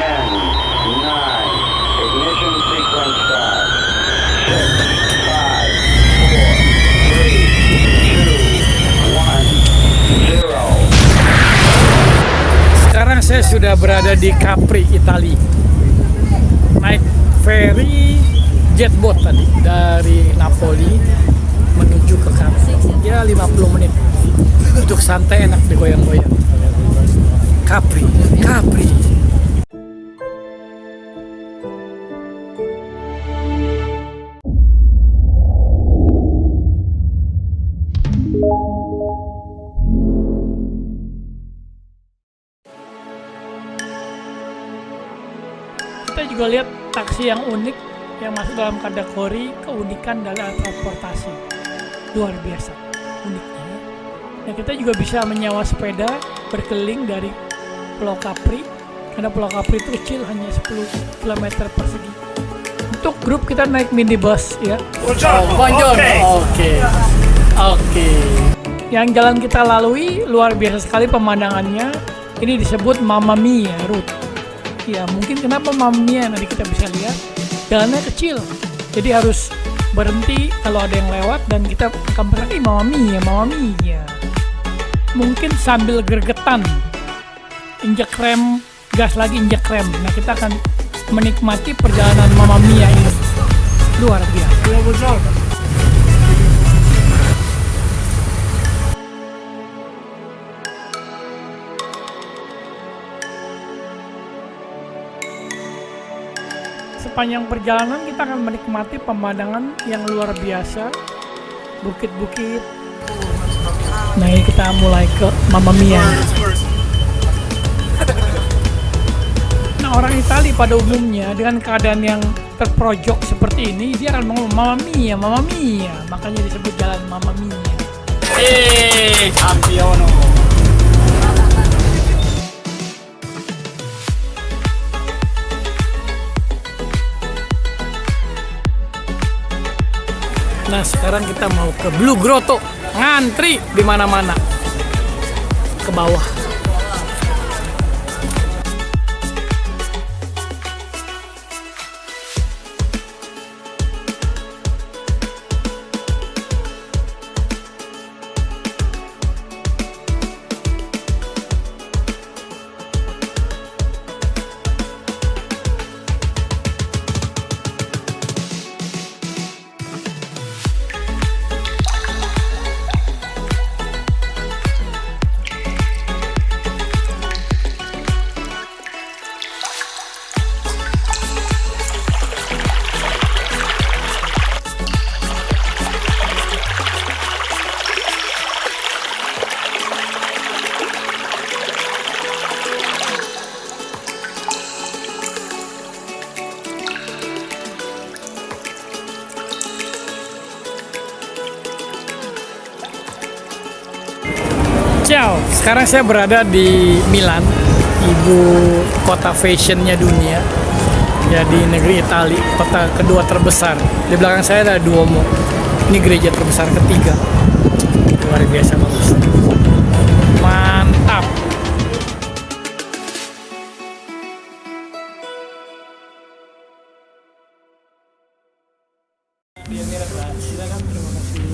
10, 9, ignition sequence start. 6, 5, 4, 3, 2, 1, 0. Sekarang saya sudah berada di Capri, Italia. Naik ferry jetboat tadi dari Napoli menuju ke Capri. Ya 50 menit. Duduk santai enak digoyang-goyang. Capri, Capri. Kita juga lihat taksi yang unik yang masuk dalam kategori keunikan dalam transportasi. Luar biasa uniknya. Nah, kita juga bisa menyewa sepeda berkeliling dari Pulau Capri, karena Pulau Capri itu kecil, hanya 10 km persegi. Untuk grup kita naik minibus ya. Oke. Yang jalan kita lalui luar biasa sekali pemandangannya. Ini disebut Mamma Mia Route. Ya, mungkin kenapa Mamma Mia, nanti kita bisa lihat. Jalannya kecil, jadi harus berhenti kalau ada yang lewat dan kita akan berhenti Mamma Mia, Mamma Mia. Mungkin sambil gregetan, injek rem, gas lagi injek rem. Nah, kita akan menikmati perjalanan Mamma Mia ini. Luar biasa. Sepanjang perjalanan kita akan menikmati pemandangan yang luar biasa, bukit-bukit. Nah, ini kita mulai ke Mamma Mia. Nah, orang Italia pada umumnya dengan keadaan yang terprojok seperti ini, dia akan ngomong Mamma Mia, Mamma Mia. Makanya disebut jalan Mamma Mia. Campiono. Nah, sekarang kita mau ke Blue Grotto. Ngantri di mana-mana. Ke bawah. Ciao, sekarang saya berada di Milan, ibu kota fashionnya dunia, ya di negeri Italia, kota kedua terbesar. Di belakang saya ada Duomo, ini gereja terbesar ketiga, luar biasa bagus, mantap. Silakan, terima kasih.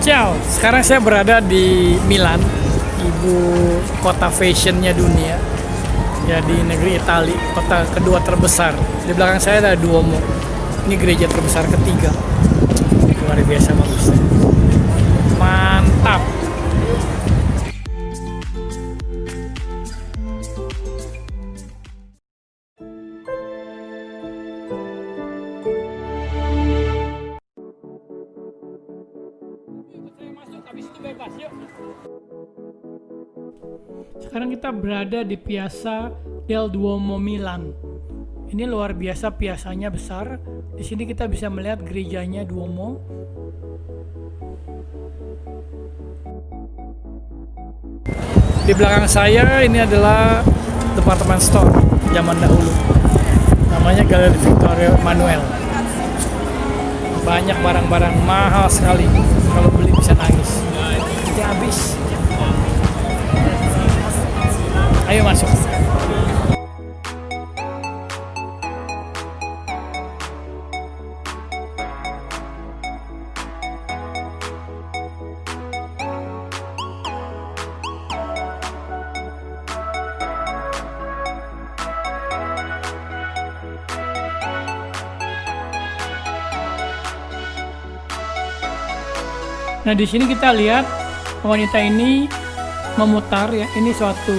Ciao, sekarang saya berada di Milan, ibu kota fashionnya dunia, ya di negeri Italia, kota kedua terbesar. Di belakang saya ada Duomo, ini gereja terbesar ketiga, luar biasa bagus, mantap. Sekarang kita berada di Piazza del Duomo Milan. Ini luar biasa, piasannya besar. Di sini kita bisa melihat gerejanya Duomo. Di belakang saya ini adalah department store zaman dahulu. Namanya Galeri Victoria Manuel. Banyak barang-barang mahal sekali. Kalau beli bisa nangis. Nanti habis. Ayo masuk. Nah, di sini kita lihat wanita ini memutar ya. Ini suatu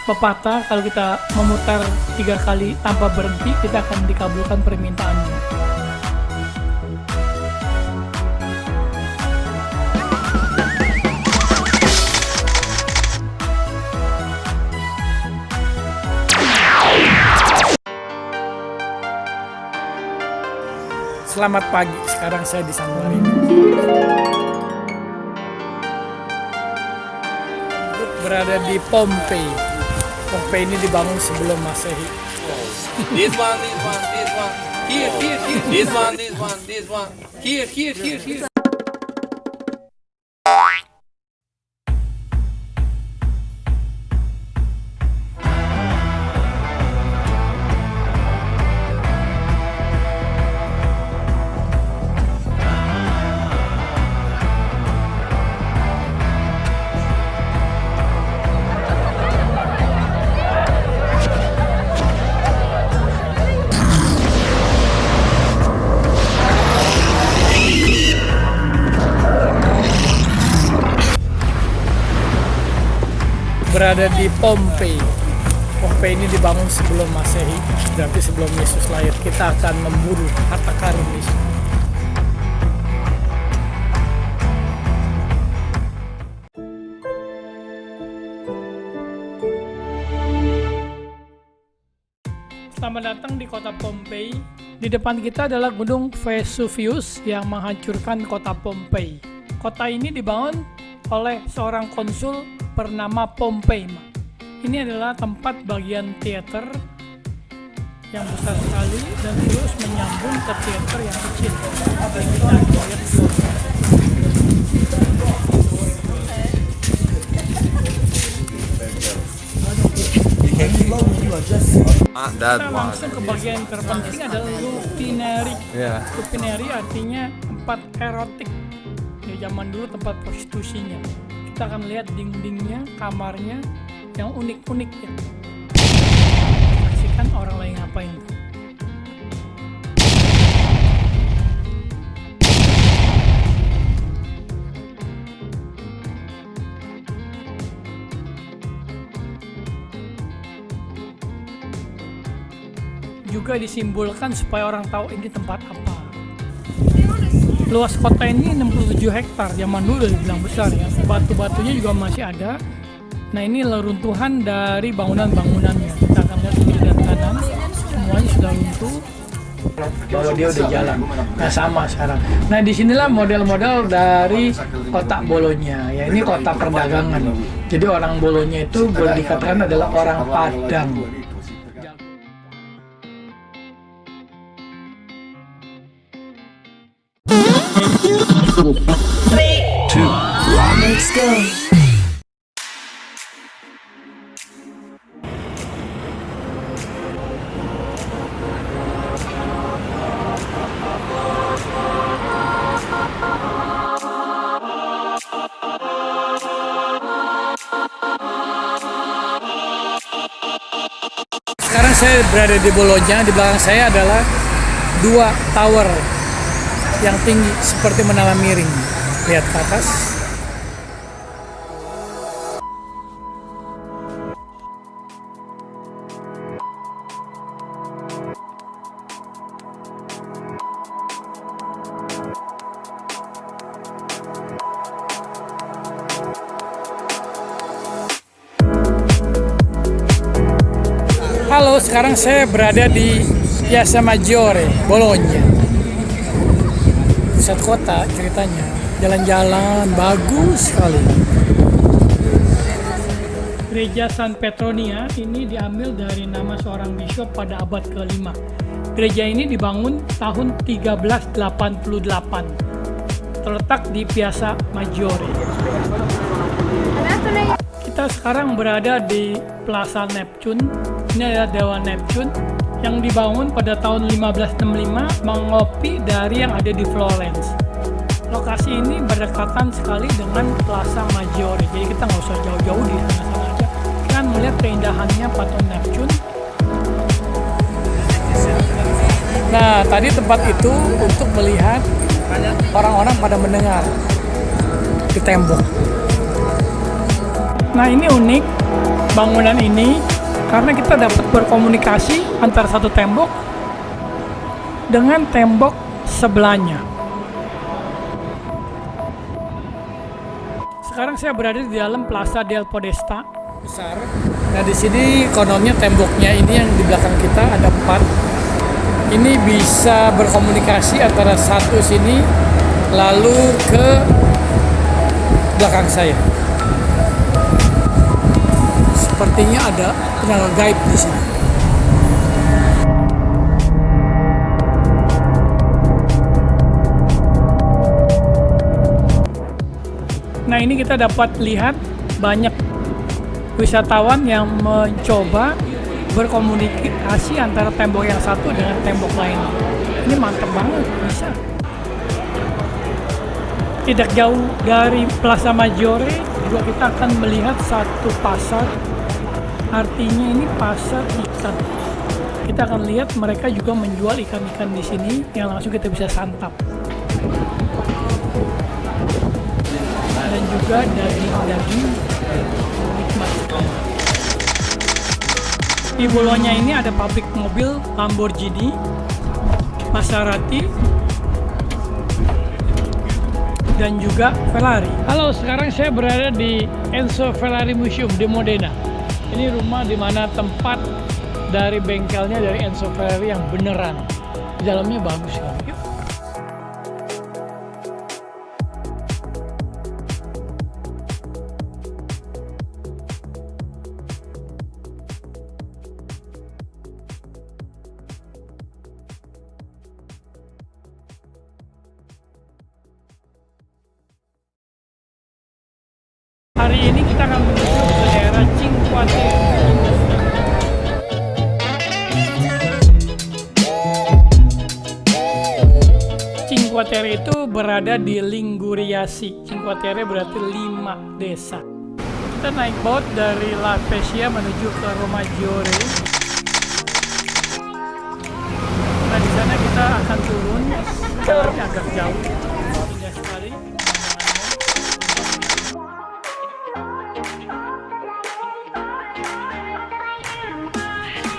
pepatah, kalau kita memutar 3 kali tanpa berhenti, kita akan dikabulkan permintaannya. Selamat pagi, sekarang saya di San Marino. Berada di Pompei. Pompei ini dibangun sebelum Masehi. This one. Here. This one. Here. Berada di Pompei. Pompei ini dibangun sebelum Masehi, berarti sebelum Yesus lahir. Kita akan memburu harta karun di sini. Selamat datang di kota Pompei. Di depan kita adalah Gunung Vesuvius yang menghancurkan kota Pompei. Kota ini dibangun oleh seorang konsul bernama Pompei. Ini adalah tempat bagian teater yang besar sekali dan terus menyambung ke teater yang kecil. Kita langsung ke bagian terpenting adalah Lupineri. Lupineri artinya tempat erotik. Ya, zaman dulu tempat prostitusinya. Kita akan lihat dindingnya, kamarnya yang unik-unik ya. Saksikan orang lain ngapain. Juga disimbolkan supaya orang tahu ini tempat apa. Luas kota ini 67 hektar, zaman dulu udah dibilang besar ya. Batu-batunya juga masih ada. Nah, ini leruntuhan dari bangunan-bangunannya. Kita akan lihat kiri dan kanan, semuanya sudah runtuh. Bahwa dia udah jalan. Nah, sama sekarang. Nah, disinilah model-model dari kota Bolonya. Ya, ini kota perdagangan. Jadi orang Bolonya itu boleh dikatakan adalah orang Padang. Let's go. Sekarang saya berada di Bologna. Di belakang saya adalah 2 tower yang tinggi seperti menara miring. Lihat ke atas. Halo, sekarang saya berada di Piazza Maggiore, Bologna. Pusat kota ceritanya. Jalan-jalan bagus sekali. Gereja San Petronia ini diambil dari nama seorang bishop pada abad ke-5. Gereja ini dibangun tahun 1388. Terletak di Piazza Maggiore. Kita sekarang berada di Plaza Neptune. Ini adalah Dewa Neptune yang dibangun pada tahun 1565 mengopi dari yang ada di Florence. Lokasi ini berdekatan sekali dengan Plaza Maggiore, jadi kita nggak usah jauh-jauh di sana-sana aja. Kita kan melihat keindahannya patung Neptune. Nah, tadi tempat itu untuk melihat orang-orang pada mendengar di tembok. Nah, ini unik bangunan ini karena kita dapat berkomunikasi antara satu tembok dengan tembok sebelahnya. Sekarang saya berada di dalam Plaza del Podesta besar. Nah, di sini kononnya temboknya ini yang di belakang kita ada 4. Ini bisa berkomunikasi antara satu sini lalu ke belakang saya. Sepertinya ada tenaga gaib di sini. Nah, ini kita dapat lihat banyak wisatawan yang mencoba berkomunikasi antara tembok yang satu dengan tembok lain. Ini mantap banget, bisa. Tidak jauh dari Plaza Maggiore juga kita akan melihat satu pasar. Artinya ini pasar ikan. Kita akan lihat mereka juga menjual ikan-ikan di sini yang langsung kita bisa santap. Dan juga daging-daging nikmat sekali. Di Bologna ini ada pabrik mobil Lamborghini, Maserati, dan juga Ferrari. Halo, sekarang saya berada di Enzo Ferrari Museum di Modena. Ini rumah di mana tempat dari bengkelnya dari Enzo Ferrari yang beneran. Di dalamnya bagus kan? Yuk. Hari ini kita akan menuju ke daerah Cinque Terre. Cinque Terre itu berada di Linguriasi. Cinque Terre berarti 5 desa. Kita naik boat dari La Spezia menuju ke Romaggiore. Nah, di sana kita akan turun, jalannya agak jauh, indah sekali.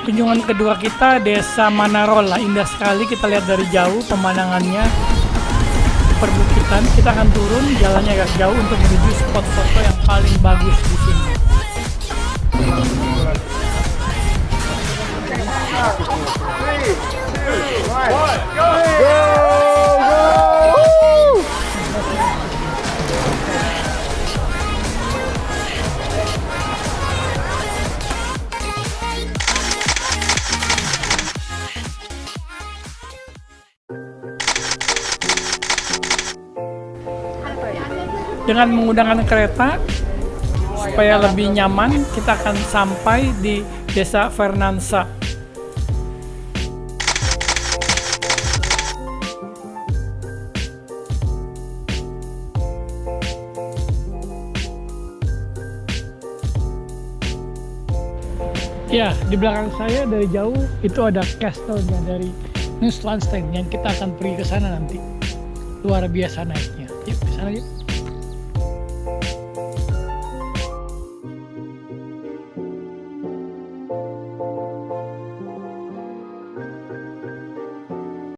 Kunjungan kedua kita Desa Manarola, indah sekali, kita lihat dari jauh pemandangannya, perbukitan. Kita akan turun, jalannya agak jauh untuk menuju spot foto yang paling bagus di sini. Dengan menggunakan kereta supaya lebih nyaman, kita akan sampai di Desa Fernanza. Ya, di belakang saya dari jauh itu ada castle-nya dari Neuschwanstein yang kita akan pergi ke sana nanti. Luar biasa naiknya. Yuk, ke sana yuk.